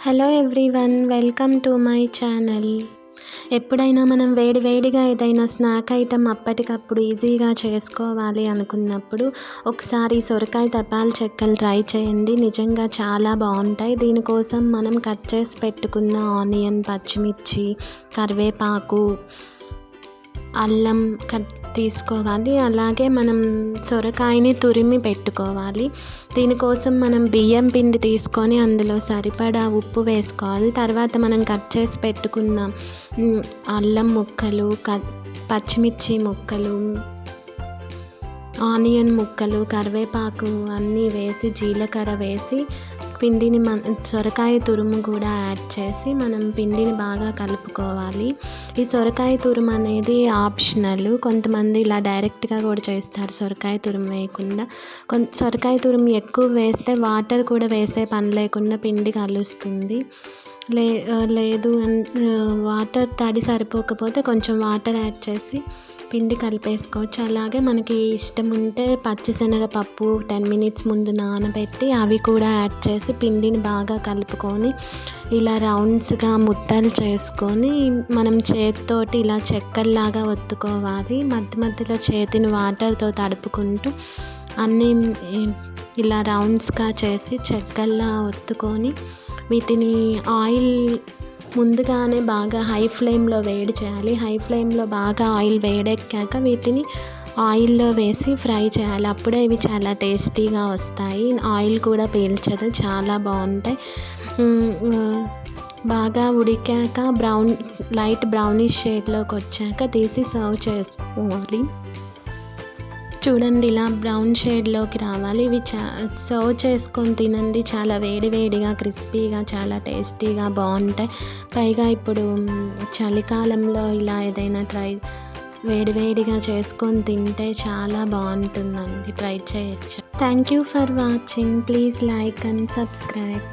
Hello everyone, welcome to my channel. ఎప్పుడైనా మనం వేడివేడిగా ఏదైనా స్నాక్ ఐటెం అప్పటికప్పుడు ఈజీగా చేసుకోవాలి అనుకున్నప్పుడు ఒకసారి సొరకాయ తపాల్ చెక్కలు ట్రై చేయండి. నిజంగా చాలా బాగుంటాయి. దీనికోసం మనం కట్ చేసి పెట్టుకున్న ఆనియన్, పచ్చిమిర్చి, కరివేపాకు, అల్లం తీసుకోవాలి. అలాగే మనం సొరకాయని తురిమి పెట్టుకోవాలి. దీనికోసం మనం బియ్యం పిండి తీసుకొని అందులో సరిపడా ఉప్పు వేసుకోవాలి. తర్వాత మనం కట్ చేసి పెట్టుకున్న అల్లం ముక్కలు, పచ్చిమిర్చి ముక్కలు, ఆనియన్ ముక్కలు, కరివేపాకు అన్నీ వేసి, జీలకర్ర వేసి పిండిని సొరకాయ తురుము కూడా యాడ్ చేసి మనం పిండిని బాగా కలుపుకోవాలి. ఈ సొరకాయ తురుము అనేది ఆప్షనల్. కొంతమంది ఇలా డైరెక్ట్గా కూడా చేస్తారు సొరకాయ తురుము వేయకుండా. సొరకాయ తురుము ఎక్కువ వేస్తే వాటర్ కూడా వేసే పని లేకుండా పిండి కలుస్తుంది. లేదు వాటర్ తడి సరిపోకపోతే కొంచెం వాటర్ యాడ్ చేసి పిండి కలిపేసుకోవచ్చు. అలాగే మనకి ఇష్టం ఉంటే పచ్చిశనగపప్పు 10 మినిట్స్ ముందు నానబెట్టి అవి కూడా యాడ్ చేసి పిండిని బాగా కలుపుకొని ఇలా రౌండ్స్గా ముద్దలు చేసుకొని మనం చేతితోటి ఇలా చెక్కల్లాగా ఒత్తుకోవాలి. మధ్య మధ్యలో చేతిని వాటర్తో తడుపుకుంటూ అన్నీ ఇలా రౌండ్స్గా చేసి చెక్కల్లా ఒత్తుకొని వీటిని ఆయిల్ ముందుగానే బాగా హై ఫ్లేమ్లో వేడి చేయాలి. హై ఫ్లేమ్లో బాగా ఆయిల్ వేడెక్కాక వీటిని ఆయిల్లో వేసి ఫ్రై చేయాలి. అప్పుడే ఇవి చాలా టేస్టీగా వస్తాయి. ఆయిల్ కూడా పీల్చదు, చాలా బాగుంటాయి. బాగా ఉడికాక లైట్ బ్రౌనిష్ షేడ్లోకి వచ్చాక తీసి సర్వ్ చేసుకోవాలి. చూడండి, ఇలా బ్రౌన్ షేడ్లోకి రావాలి. ఇవి సర్వ్ చేసుకొని తినండి. చాలా వేడివేడిగా, క్రిస్పీగా, చాలా టేస్టీగా బాగుంటాయి. పైగా ఇప్పుడు చలికాలంలో ఇలా ఏదైనా వేడివేడిగా చేసుకొని తింటే చాలా బాగుంటుందండి. ట్రై చేయొచ్చు. Thank you for watching. Please like and subscribe.